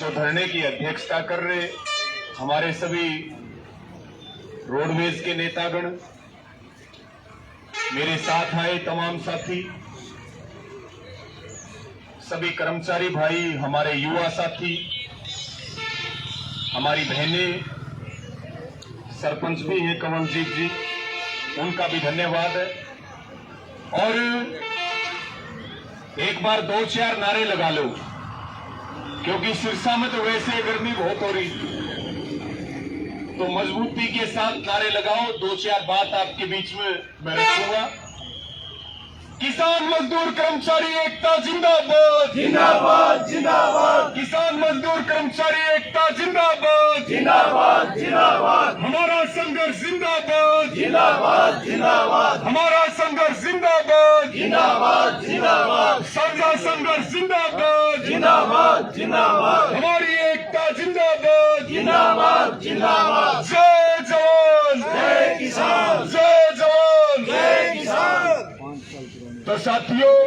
जो धरने की अध्यक्षता कर रहे हमारे सभी रोडवेज के नेतागण, मेरे साथ आए तमाम साथी, सभी कर्मचारी भाई, हमारे युवा साथी, हमारी बहनें, सरपंच भी हैं कमलजीत जी, उनका भी धन्यवाद है। और एक बार 2-4 नारे लगा लो, क्योंकि सिरसा में तो वैसे गर्मी बहुत हो रही, तो मजबूती के साथ नारे लगाओ। 2-4 बात आपके बीच में मैं रखूंगा। किसान मजदूर कर्मचारी एकता जिंदाबाद, जिंदाबाद जिंदाबाद, किसान मजदूर कर्मचारी एकता जिंदाबाद, जिंदाबाद जिंदाबाद, हमारा संघर्ष जिंदाबाद, जिंदाबाद जिंदाबाद, हमारा संघर्ष जिंदाबाद, जिंदाबाद जिंदाबाद, साझा संघर्ष जिंदाबाद, जिंदाबाद जिंदाबाद, हमारी एकता जिंदाबाद, जिंदाबाद जिंदाबाद। जय जवान, जय किसान, जय जवान, जय किसान। तो साथियों,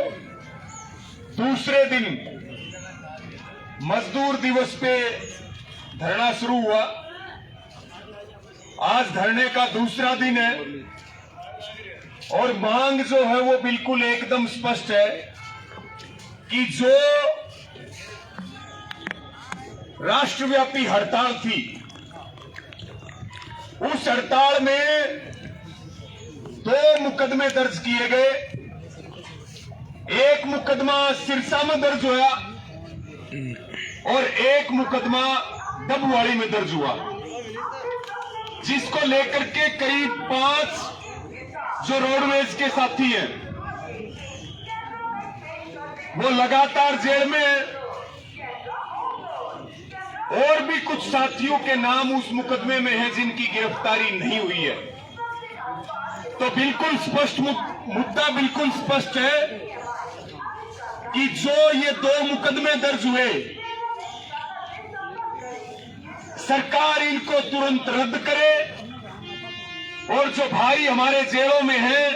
दूसरे दिन मजदूर दिवस पे धरना शुरू हुआ। आज धरने का दूसरा दिन है और मांग जो है वो बिल्कुल एकदम स्पष्ट है कि जो राष्ट्रव्यापी हड़ताल थी, उस हड़ताल में 2 मुकदमे दर्ज किए गए। एक मुकदमा सिरसा में दर्ज हुआ और एक मुकदमा डबवाड़ी में दर्ज हुआ, जिसको लेकर के करीब 5 जो रोडवेज के साथी हैं वो लगातार जेल में हैं और भी कुछ साथियों के नाम उस मुकदमे में है जिनकी गिरफ्तारी नहीं हुई है। तो बिल्कुल स्पष्ट मुद्दा बिल्कुल स्पष्ट है कि जो ये 2 मुकदमे दर्ज हुए, सरकार इनको तुरंत रद्द करे और जो भाई हमारे जेलों में हैं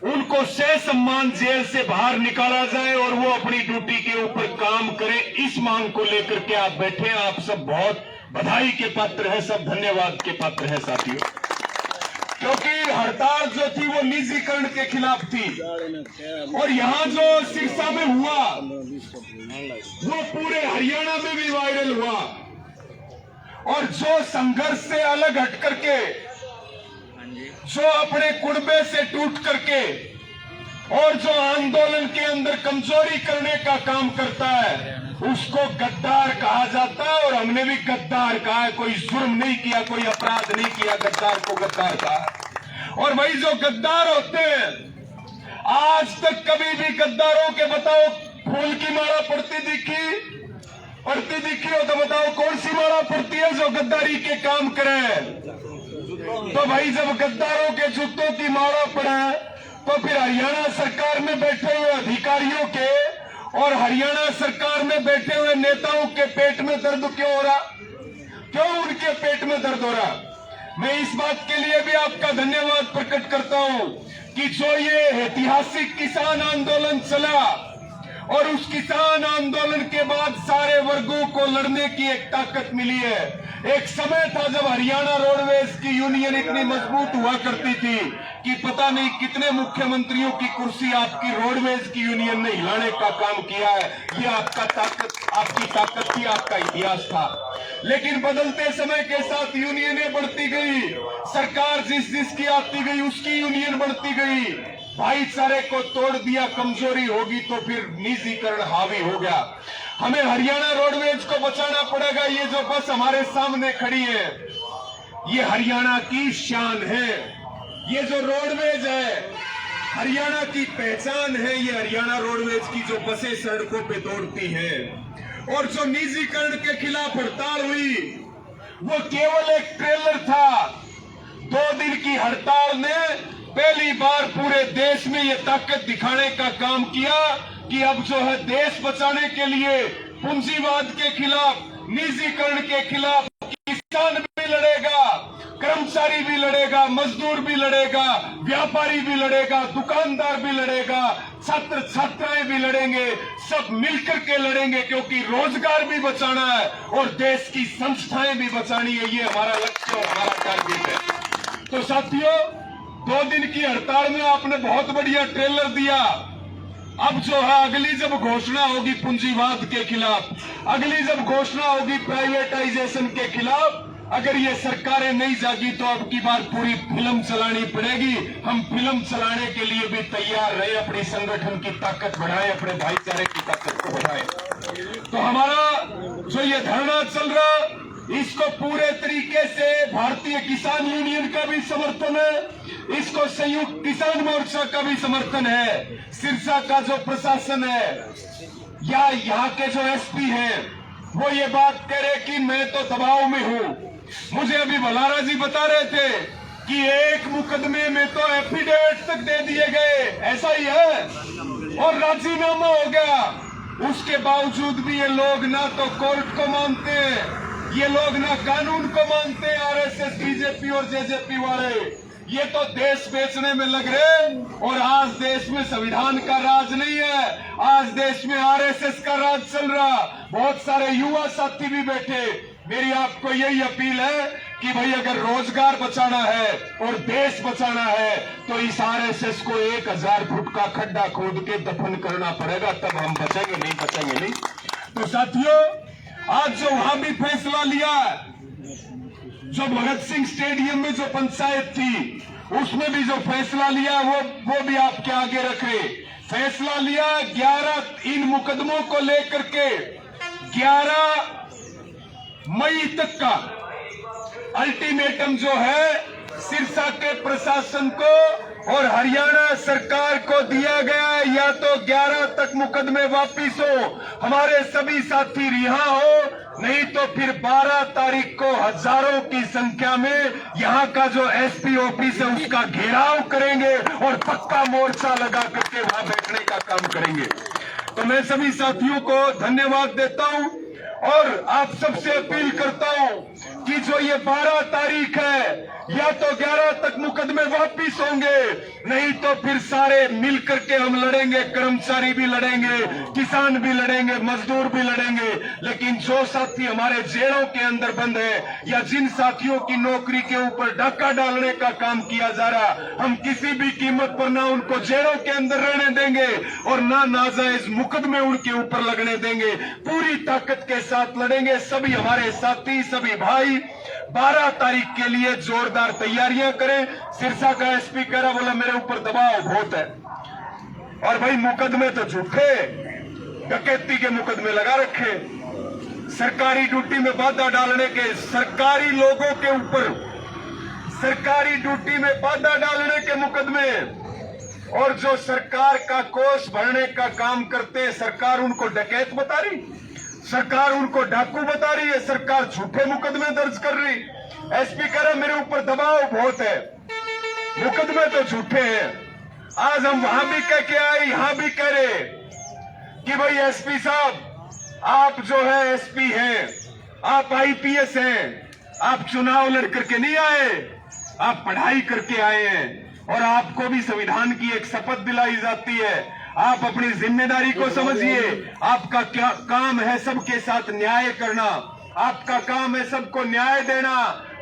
उनको ससम्मान जेल से बाहर निकाला जाए और वो अपनी ड्यूटी के ऊपर काम करें। इस मांग को लेकर के आप बैठे हैं। आप सब बहुत बधाई के पात्र हैं, सब धन्यवाद के पात्र हैं साथियों, क्योंकि हड़ताल जो थी वो निजीकरण के खिलाफ थी और यहाँ जो सिरसा में हुआ वो पूरे हरियाणा में भी वायरल हुआ। और जो संघर्ष से अलग हट करके, जो अपने कुनबे से टूट करके और जो आंदोलन के अंदर कमजोरी करने का काम करता है, उसको गद्दार कहा जाता है। और हमने भी गद्दार कहा है, कोई जुर्म नहीं किया, कोई अपराध नहीं किया, गद्दार को गद्दार कहा। और भाई जो गद्दार होते हैं, आज तक कभी भी गद्दारों के बताओ फूल की माला पड़ती दिखी हो तो बताओ कौन सी माला पड़ती है जो गद्दारी के काम करे? तो भाई जब गद्दारों के जूतों की माला पड़े तो फिर हरियाणा सरकार में बैठे हुए अधिकारियों के और हरियाणा सरकार में बैठे हुए नेताओं के पेट में दर्द क्यों हो रहा? क्यों उनके पेट में दर्द हो रहा? मैं इस बात के लिए भी आपका धन्यवाद प्रकट करता हूं कि जो ये ऐतिहासिक किसान आंदोलन चला और उस किसान आंदोलन के बाद सारे वर्गों को लड़ने की एक ताकत मिली है। एक समय था जब हरियाणा रोडवेज की यूनियन इतनी मजबूत हुआ करती थी कि पता नहीं कितने मुख्यमंत्रियों की कुर्सी आपकी रोडवेज की यूनियन ने हिलाने का काम किया है। ये आपकी ताकत थी, आपका इतिहास था। लेकिन बदलते समय के साथ यूनियनें बढ़ती गई, सरकार जिसकी आती गई उसकी यूनियन बढ़ती गई, भाईचारे को तोड़ दिया। कमजोरी होगी तो फिर निजीकरण हावी हो गया। हमें हरियाणा रोडवेज को बचाना पड़ेगा। ये जो बस हमारे सामने खड़ी है, ये हरियाणा की शान है। ये जो रोडवेज है, हरियाणा की पहचान है। ये हरियाणा रोडवेज की जो बसें सड़कों पे दौड़ती हैं और जो निजीकरण के खिलाफ हड़ताल हुई, वो केवल एक ट्रेलर था। 2 दिन की हड़ताल ने पहली बार पूरे देश में ये ताकत दिखाने का काम किया कि अब जो है देश बचाने के लिए पूंजीवाद के खिलाफ, निजीकरण के खिलाफ किसान भी लड़ेगा, कर्मचारी भी लड़ेगा, मजदूर भी लड़ेगा, व्यापारी भी लड़ेगा, दुकानदार भी लड़ेगा, छात्र छात्राएं भी लड़ेंगे, सब मिलकर के लड़ेंगे, क्योंकि रोजगार भी बचाना है और देश की संस्थाएं भी बचानी है। ये हमारा लक्ष्य और हमारा टारगेट है। तो साथियों, 2 दिन की हड़ताल में आपने बहुत बढ़िया ट्रेलर दिया। अब जो है अगली जब घोषणा होगी पूंजीवाद के खिलाफ, अगली जब घोषणा होगी प्राइवेटाइजेशन के खिलाफ, अगर ये सरकारें नहीं जागी तो अब की बार पूरी फिल्म चलानी पड़ेगी। हम फिल्म चलाने के लिए भी तैयार रहे, अपनी संगठन की ताकत बढ़ाएं, अपने भाईचारे की ताकत को बढ़ाएं। तो हमारा जो ये धरना चल रहा, इसको पूरे तरीके से भारतीय किसान यूनियन का भी समर्थन है, इसको संयुक्त किसान मोर्चा का भी समर्थन है। सिरसा का जो प्रशासन है या यहाँ के जो एसपी हैं, वो ये बात कह रहे कि मैं तो दबाव में हूँ। मुझे अभी भलारा जी बता रहे थे कि एक मुकदमे में तो एफिडेविट तक दे दिए गए, ऐसा ही है, और राजीनामा हो गया। उसके बावजूद भी ये लोग ना तो कोर्ट को मानते हैं, ये लोग ना कानून को मानते हैं। आरएसएस, बीजेपी और जेजेपी वाले ये तो देश बेचने में लग रहे। और आज देश में संविधान का राज नहीं है, आज देश में आरएसएस का राज चल रहा। बहुत सारे युवा साथी भी बैठे। मेरी आपको यही अपील है कि भाई अगर रोजगार बचाना है और देश बचाना है तो इस आरएसएस को 1000 फुट का खड्डा खोद के दफन करना पड़ेगा, तब हम बचेंगे, नहीं बचेंगे नहीं। तो साथियों, आज जो वहां भी फैसला लिया, जो भगत सिंह स्टेडियम में जो पंचायत थी उसमें भी जो फैसला लिया वो भी आपके आगे रखे। फैसला लिया 11 इन मुकदमों को लेकर के 11 मई तक का अल्टीमेटम जो है सिरसा के प्रशासन को और हरियाणा सरकार को दिया गया, या तो 11 तक मुकदमे वापिस हो, हमारे सभी साथी रिहा हो, नहीं तो फिर 12 तारीख को हजारों की संख्या में यहाँ का जो एसपी ऑफिस है उसका घेराव करेंगे और पक्का मोर्चा लगा करके वहां बैठने का काम करेंगे। तो मैं सभी साथियों को धन्यवाद देता हूं और आप सबसे अपील करता हूं कि जो ये 12 तारीख है, या तो 11 तक मुकदमे वापिस होंगे, नहीं तो फिर सारे मिल करके हम लड़ेंगे। कर्मचारी भी लड़ेंगे, किसान भी लड़ेंगे, मजदूर भी लड़ेंगे। लेकिन जो साथी हमारे जेलों के अंदर बंद है या जिन साथियों की नौकरी के ऊपर डाका डालने का काम किया जा रहा, हम किसी भी कीमत पर ना उनको जेलों के अंदर रहने देंगे और ना नाजायज मुकदमे उनके ऊपर लगने देंगे। पूरी ताकत के साथ लड़ेंगे। सभी हमारे साथी, सभी भाई 12 तारीख के लिए जोरदार तैयारियां करें। सिरसा का एसपी कह रहा, बोला मेरे ऊपर दबाव बहुत है, और भाई मुकदमे तो झूठे, डकैती के मुकदमे लगा रखे, सरकारी ड्यूटी में बाधा डालने के, सरकारी लोगों के ऊपर सरकारी ड्यूटी में बाधा डालने के मुकदमे, और जो सरकार का कोष भरने का काम करते हैं सरकार उनको डकैत बता रही, सरकार उनको डाकू बता रही है, सरकार झूठे मुकदमे दर्ज कर रही। एसपी कह रहा मेरे ऊपर दबाव बहुत है, मुकदमे तो झूठे हैं। आज हम वहां भी कह के आए, यहां भी कह रहे कि भाई एसपी साहब, आप जो है एसपी हैं, आप आईपीएस हैं, आप चुनाव लड़ करके नहीं आए, आप पढ़ाई करके आए हैं और आपको भी संविधान की एक शपथ दिलाई जाती है। आप अपनी जिम्मेदारी को समझिए। आपका क्या काम है? सबके साथ न्याय करना, आपका काम है सबको न्याय देना।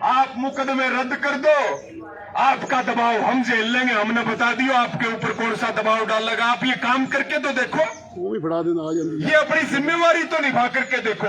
आप मुकदमे रद्द कर दो, आपका दबाव हम झेल लेंगे। हमने बता दियो आपके ऊपर कौन सा दबाव डाल लगा। आप ये काम करके तो देखो, वो भी फड़ा देना आ जाती है। ये अपनी जिम्मेवारी तो निभा करके देखो।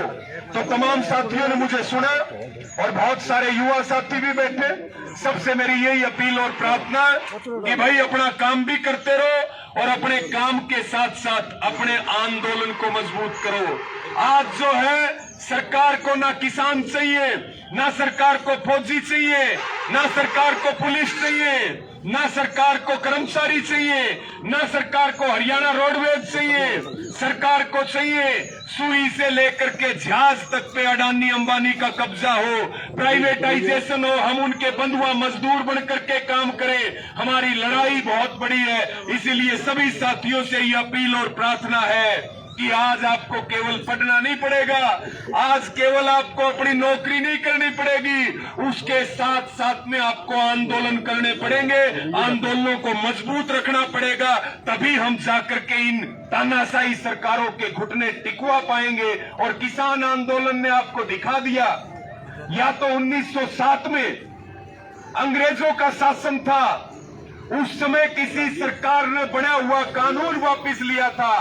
तो तमाम साथियों ने मुझे सुना और बहुत सारे युवा साथी भी बैठे। सबसे मेरी यही अपील और प्रार्थना है कि भाई अपना काम भी करते रहो और अपने काम के साथ साथ अपने आंदोलन को मजबूत करो। आज जो है सरकार को ना किसान चाहिए, ना सरकार को फौजी चाहिए, ना सरकार को पुलिस चाहिए, ना सरकार को कर्मचारी चाहिए, ना सरकार को हरियाणा रोडवेज चाहिए। सरकार को चाहिए सुई से लेकर के जहाज तक पे अडानी अंबानी का कब्जा हो, प्राइवेटाइजेशन हो, हम उनके बंधुआ मजदूर बन करके काम करें। हमारी लड़ाई बहुत बड़ी है, इसीलिए सभी साथियों से ये अपील और प्रार्थना है कि आज आपको केवल पढ़ना नहीं पड़ेगा, आज केवल आपको अपनी नौकरी नहीं करनी पड़ेगी, उसके साथ साथ में आपको आंदोलन करने पड़ेंगे, आंदोलनों को मजबूत रखना पड़ेगा, तभी हम जाकर के इन तानाशाही सरकारों के घुटने टिकवा पाएंगे। और किसान आंदोलन ने आपको दिखा दिया, या तो 1907 में अंग्रेजों का शासन था, उस समय किसी सरकार ने बना हुआ कानून वापस लिया था,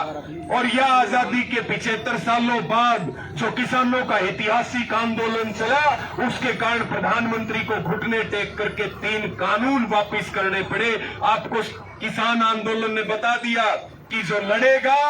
और यह आजादी के 75 सालों बाद जो किसानों का ऐतिहासिक आंदोलन चला, उसके कारण प्रधानमंत्री को घुटने टेक करके 3 कानून वापस करने पड़े। आपको किसान आंदोलन ने बता दिया कि जो लड़ेगा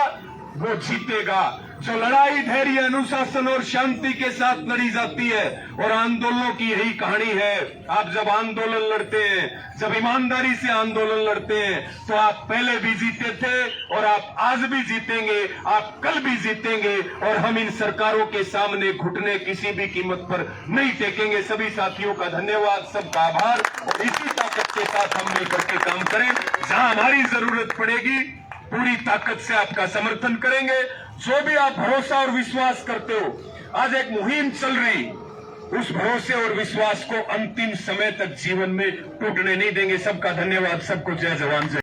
वो जीतेगा। जो लड़ाई धैर्य, अनुशासन और शांति के साथ लड़ी जाती है, और आंदोलनों की यही कहानी है। आप जब आंदोलन लड़ते हैं, जब ईमानदारी से आंदोलन लड़ते हैं, तो आप पहले भी जीते थे और आप आज भी जीतेंगे, आप कल भी जीतेंगे, और हम इन सरकारों के सामने घुटने किसी भी कीमत पर नहीं टेकेंगे। सभी साथियों का धन्यवाद, सबका आभार, और इसी ताकत के साथ हम मिलकर के काम करें। जहां हमारी जरूरत पड़ेगी पूरी ताकत से आपका समर्थन करेंगे। जो भी आप भरोसा और विश्वास करते हो, आज एक मुहिम चल रही, उस भरोसे और विश्वास को अंतिम समय तक जीवन में टूटने नहीं देंगे। सबका धन्यवाद, सबको जय जवान जय।